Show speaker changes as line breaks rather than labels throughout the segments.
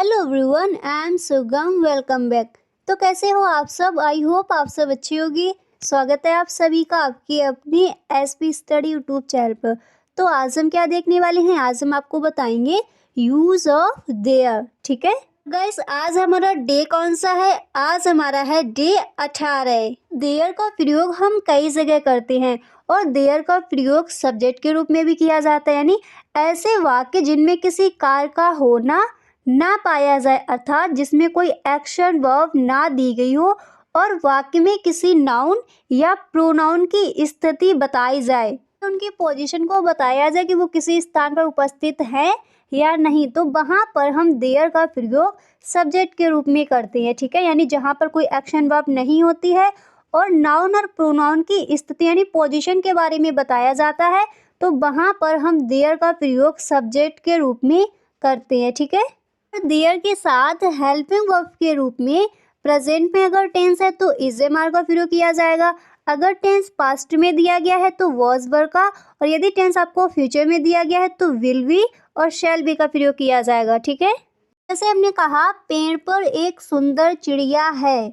Hello everyone, I am सुगम। Welcome back. तो कैसे हो आप सब? आई होप आप सब अच्छी होगी। स्वागत है आप सभी का आपकी अपनी एसपी स्टडी यूट्यूब चैनल पर। तो आज हम क्या देखने वाले हैं? आज हम आपको बताएंगे यूज ऑफ देयर। ठीक है गाइस, आज हमारा डे कौन सा है? आज हमारा है डे 18। देयर का प्रयोग हम कई जगह करते हैं और देयर का प्रयोग सब्जेक्ट के रूप में भी किया जाता है, यानी ऐसे वाक्य जिनमें किसी कार्य का होना ना पाया जाए, अर्थात जिसमें कोई एक्शन वर्ब ना दी गई हो और वाक्य में किसी नाउन या प्रोनाउन की स्थिति बताई जाए, उनकी पोजीशन को बताया जाए कि वो किसी स्थान पर उपस्थित है या नहीं, तो वहाँ पर हम देयर का प्रयोग सब्जेक्ट के रूप में करते हैं। ठीक है, यानी जहाँ पर कोई एक्शन वर्ब नहीं होती है और नाउन और प्रोनाउन की स्थिति यानी पोजीशन के बारे में बताया जाता है, तो वहाँ पर हम देयर का प्रयोग सब्जेक्ट के रूप में करते हैं। ठीक है, देयर के साथ हेल्पिंग वर्ब के रूप में प्रेजेंट में अगर टेंस है तो इज एम आर का प्रयोग किया जाएगा। अगर टेंस पास्ट में दिया गया है तो वॉज वर्ब का, और यदि टेंस आपको फ्यूचर में दिया गया है तो विल बी और शैल बी का प्रयोग किया जाएगा। ठीक है, जैसे हमने कहा पेड़ पर एक सुंदर चिड़िया है।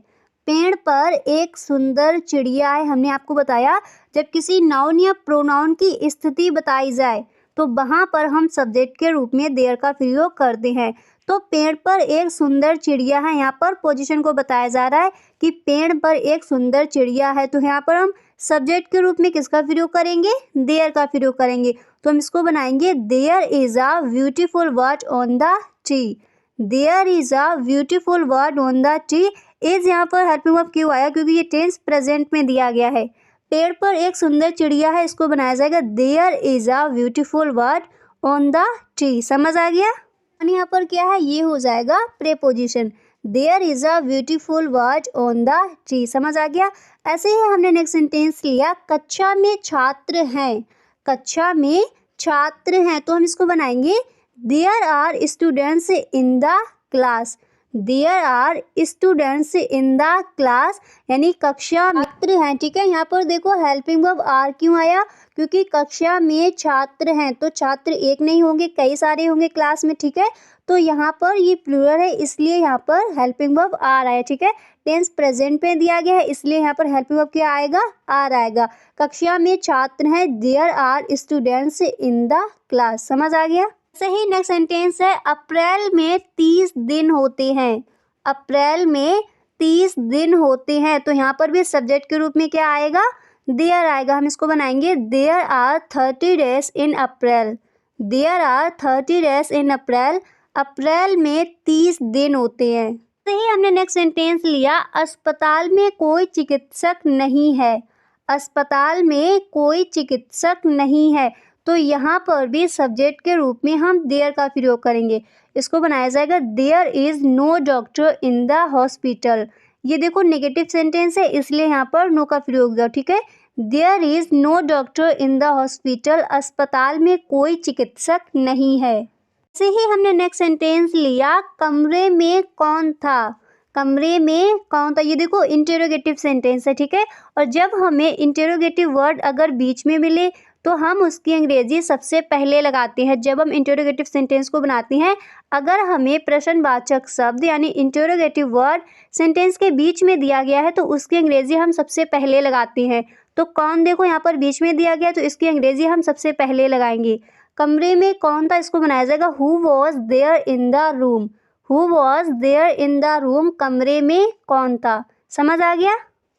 पेड़ पर एक सुंदर चिड़िया है, हमने आपको बताया जब किसी नाउन या प्रोनाउन की स्थिति बताई जाए तो वहाँ पर हम सब्जेक्ट के रूप में देयर का प्रयोग करते हैं। तो पेड़ पर एक सुंदर चिड़िया है, यहाँ पर पोजीशन को बताया जा रहा है कि पेड़ पर एक सुंदर चिड़िया है, तो यहाँ पर हम सब्जेक्ट के रूप में किसका प्रयोग करेंगे? देयर का प्रयोग करेंगे। तो हम इसको बनाएंगे there is a beautiful bird on the tree. There is a beautiful bird on the tree. Is यहाँ पर हेल्पिंग वर्ब क्यों आया? क्योंकि ये टेंस प्रेजेंट में दिया गया है। पेड़ पर एक सुंदर चिड़िया है, इसको बनाया जाएगा there is a beautiful bird on the tree. समझ आ गया? यहाँ पर क्या है? ये हो जाएगा preposition. There is a beautiful bird on the tree. समझ आ गया? ऐसे ही हमने नेक्स्ट सेंटेंस लिया कक्षा में छात्र हैं। कक्षा में छात्र हैं, तो हम इसको बनाएंगे there are students in the class. There are students in the class, यानी कक्षा में छात्र हैं। ठीक है, यहाँ पर देखो हेल्पिंग वर्ब आर क्यों आया? क्योंकि कक्षा में छात्र हैं, तो छात्र एक नहीं होंगे, कई सारे होंगे क्लास में। ठीक है, तो यहाँ पर ये प्लूरल है, इसलिए यहाँ पर हेल्पिंग वर्ब आर आया। ठीक है, टेंस प्रेजेंट में दिया गया है, इसलिए यहाँ पर हेल्पिंग वर्ब क्या आएगा? आर आएगा। कक्षा में छात्र हैं, there are students in the class. समझ आ गया? सही। नेक्स्ट सेंटेंस है अप्रैल में 30 दिन होते हैं। अप्रैल में 30 दिन होते हैं, तो यहाँ पर भी सब्जेक्ट के रूप में क्या आएगा? देयर आएगा। हम इसको बनाएंगे there are 30 days in April. There are 30 days in April. April में 30 दिन होते हैं। सही। हमने नेक्स्ट सेंटेंस लिया अस्पताल में कोई चिकित्सक नहीं है। अस्पताल में कोई चिकित्सक नहीं है, तो यहाँ पर भी सब्जेक्ट के रूप में हम देयर का प्रयोग करेंगे। इसको बनाया जाएगा there is no doctor in the hospital. ये देखो नेगेटिव सेंटेंस है, इसलिए यहाँ पर नो का प्रयोग होगा। ठीक है, there is no doctor in the hospital. अस्पताल में कोई चिकित्सक नहीं है। ऐसे ही हमने नेक्स्ट सेंटेंस लिया कमरे में कौन था। कमरे में कौन था, ये देखो इंटेरोगेटिव सेंटेंस है। ठीक है, और जब हमें इंटेरोगेटिव वर्ड अगर बीच में मिले तो हम उसकी अंग्रेजी सबसे पहले लगाते हैं। जब हम इंटेरोगेटिव सेंटेंस को बनाते हैं, अगर हमें प्रश्नवाचक शब्द यानी इंटेरोगेटिव वर्ड सेंटेंस के बीच में दिया गया है तो उसकी अंग्रेजी हम सबसे पहले लगाते हैं। तो कौन देखो यहाँ पर बीच में दिया गया, तो इसकी अंग्रेजी हम सबसे पहले लगाएंगे। कमरे में कौन था, इसको बनाया जाएगा who was there in the room. Who was there in the room. कमरे में कौन था। समझ आ गया?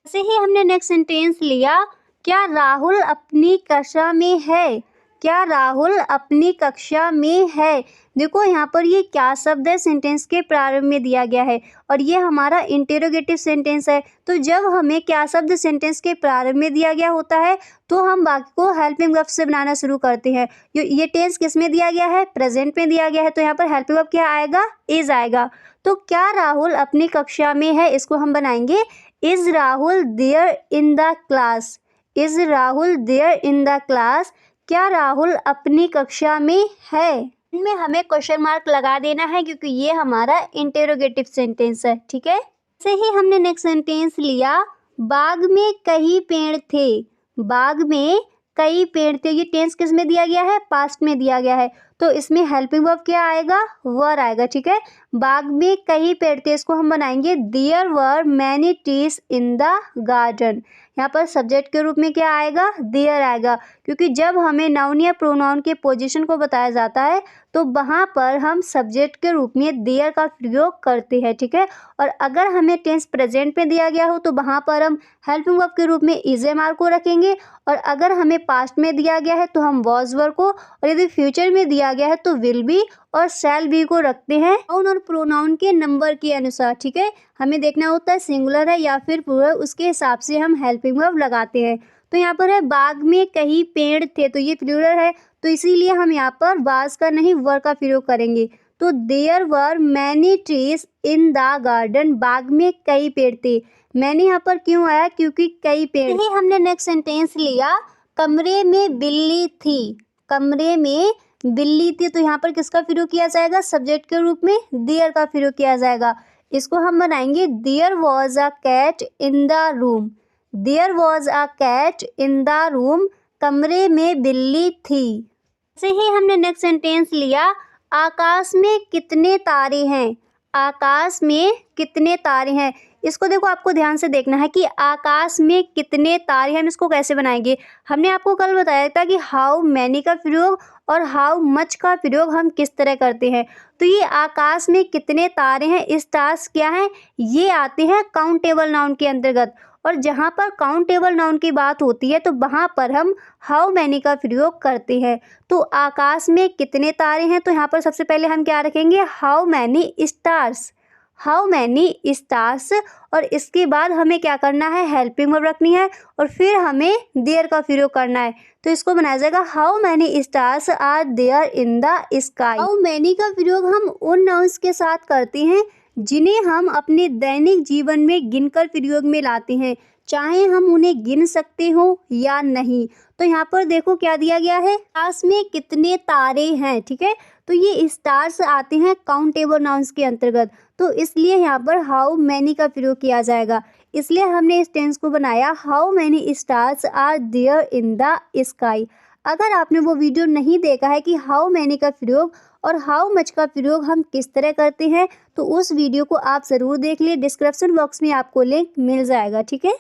ऐसे ही हमने नेक्स्ट सेंटेंस लिया क्या राहुल अपनी कक्षा में है। क्या राहुल अपनी कक्षा में है। देखो यहाँ पर ये क्या शब्द है? सेंटेंस के प्रारंभ में दिया गया है और ये हमारा इंटेरोगेटिव सेंटेंस है। तो जब हमें क्या शब्द सेंटेंस के प्रारंभ में दिया गया होता है तो हम वाक्य को हेल्पिंग वर्ब से बनाना शुरू करते हैं। ये टेंस किस में दिया गया है? प्रेजेंट में दिया गया है, तो यहाँ पर हेल्पिंग वर्ब क्या आएगा? इज आएगा। तो क्या राहुल अपनी कक्षा में है, इसको हम बनाएंगे is Rahul there in the class. Is Rahul there in the class. क्या राहुल अपनी कक्षा में है। इनमें हमें क्वेश्चन मार्क लगा देना है क्योंकि ये हमारा इंटेरोगेटिव सेंटेंस है। ठीक है, ऐसे ही हमने नेक्स्ट सेंटेंस लिया बाग में कई पेड़ थे। बाग में कई पेड़ थे, ये टेंस किस में दिया गया है? पास्ट में दिया गया है। तो इसमें हेल्पिंग वर्ब क्या आएगा, वर आएगा। ठीक है, बाग में कई पेड़ थे, इसको हम बनाएंगे there were many trees in the garden. यहाँ पर सब्जेक्ट के रूप में क्या आएगा, देयर आएगा, क्योंकि जब हमें नाउन या प्रोनाउन के पोजीशन को बताया जाता है तो वहाँ पर हम सब्जेक्ट के रूप में देयर का प्रयोग करते हैं। ठीक है, और अगर हमें टेंस प्रेजेंट में दिया गया हो तो वहाँ पर हम हेल्पिंग वर्ब के रूप में इज एम आर को रखेंगे, और अगर हमें पास्ट में दिया गया है तो हम वॉज वर को, और यदि फ्यूचर में दिया गया है तो विल बी और शैल बी को रखते हैं नाउन और प्रोनाउन के नंबर के अनुसार। ठीक है, हमें देखना होता है सिंगुलर है या फिर प्लूरल, उसके हिसाब से हम हेल्पिंग वर्ब लगाते हैं। तो यहाँ पर है बाग में कई पेड़ थे, तो ये प्लूरल है, तो इसीलिए हम यहाँ पर वाज का नहीं वर का प्रयोग करेंगे। तो there were many trees in the garden, बाग में कई पेड़ थे। मैंने यहाँ पर क्यों आया, क्योंकि कई पेड़। ही हमने नेक्स्ट सेंटेंस लिया, कमरे में बिल्ली थी, कमरे में बिल्ली थी, तो यहाँ पर किसका प्रयोग किया जाएगा, सब्जेक्ट के रूप में देयर का प्रयोग किया जाएगा। इसको हम बनाएंगे there was a cat in the room, there was a cat in the room, कमरे में बिल्ली थी। ऐसे ही हमने नेक्स्ट सेंटेंस लिया, आकाश में कितने तारे हैं, आकाश में कितने तारे हैं। इसको देखो, आपको ध्यान से देखना है कि आकाश में कितने तारे हैं, हम इसको कैसे बनाएंगे। हमने आपको कल बताया था कि हाउ मैनी का प्रयोग और हाउ मच का प्रयोग हम किस तरह करते हैं। तो ये आकाश में कितने तारे हैं, स्टार्स क्या हैं, ये आते हैं काउंटेबल नाउन के अंतर्गत, और जहाँ पर काउंटेबल नाउन की बात होती है तो वहाँ पर हम हाउ मैनी का प्रयोग करते हैं। तो आकाश में कितने तारे हैं, तो यहाँ पर सबसे पहले हम क्या रखेंगे, how many stars, how many stars, और इसके बाद हमें क्या करना है, हेल्पिंग वर्ब रखनी है, और फिर हमें देयर का प्रयोग करना है। तो इसको बनाया जाएगा how many stars are there in the sky. How many का प्रयोग हम उन नाउन्स के साथ करते हैं जिन्हें हम अपने दैनिक जीवन में गिनकर प्रयोग में लाते हैं, चाहे हम उन्हें गिन सकते हो या नहीं। तो यहाँ पर देखो क्या दिया गया है, आकाश में कितने तारे हैं। ठीक है, तो ये स्टार्स आते हैं काउंटेबल नाउन्स के अंतर्गत, तो इसलिए यहाँ पर हाउ मैनी का प्रयोग किया जाएगा। इसलिए हमने इस टेंस को बनाया how many stars are there in the sky. अगर आपने वो वीडियो नहीं देखा है कि हाउ मैनी का प्रयोग और हाउ मच का प्रयोग हम किस तरह करते हैं, तो उस वीडियो को आप ज़रूर देख लिए, डिस्क्रिप्शन बॉक्स में आपको लिंक मिल जाएगा। ठीक है,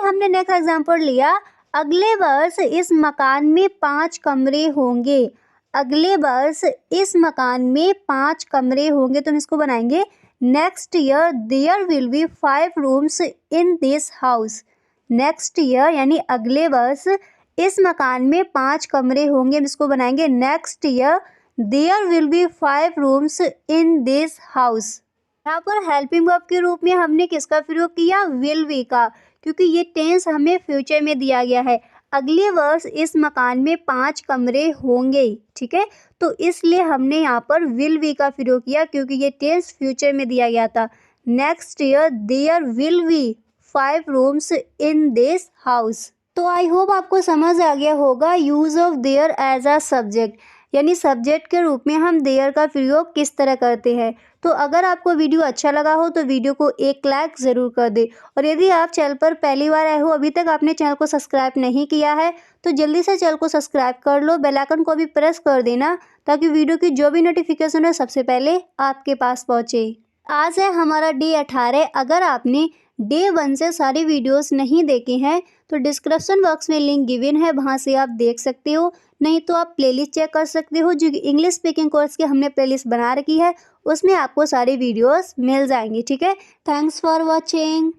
हमने नेक्स्ट एग्जांपल लिया, अगले वर्ष इस मकान में 5 कमरे होंगे, अगले वर्ष इस मकान में 5 कमरे होंगे, तो हम इसको बनाएंगे next year there will be 5 rooms in this house. Next year यानी अगले वर्ष इस मकान में 5 कमरे होंगे, हम इसको बनाएंगे next year there will be 5 rooms in this house. यहाँ पर हेल्पिंग वर्ब के रूप में हमने किसका प्रयोग किया, विल बी का, क्योंकि ये टेंस हमें फ्यूचर में दिया गया है। अगले वर्ष इस मकान में 5 कमरे होंगे। ठीक है, तो इसलिए हमने यहाँ पर विल बी का प्रयोग किया, क्योंकि ये टेंस फ्यूचर में दिया गया था। Next year there will be 5 rooms in this house. तो आई होप आपको समझ आ गया होगा use of there as a subject, यानी सब्जेक्ट के रूप में हम देयर का प्रयोग किस तरह करते हैं। तो अगर आपको वीडियो अच्छा लगा हो तो वीडियो को एक लाइक ज़रूर कर दे, और यदि आप चैनल पर पहली बार आए हो, अभी तक आपने चैनल को सब्सक्राइब नहीं किया है, तो जल्दी से चैनल को सब्सक्राइब कर लो, बेल आइकन को भी प्रेस कर देना, ताकि वीडियो की जो भी नोटिफिकेशन है सबसे पहले आपके पास पहुँचे। आज है हमारा डे 18। अगर आपने डे 1 से सारी वीडियोस नहीं देखे हैं तो डिस्क्रिप्शन बॉक्स में लिंक गिवन है, वहां से आप देख सकते हो, नहीं तो आप प्लेलिस्ट चेक कर सकते हो, जो इंग्लिश स्पीकिंग कोर्स की हमने प्लेलिस्ट बना रखी है, उसमें आपको सारी वीडियोस मिल जाएंगी। ठीक है, थैंक्स फॉर वॉचिंग।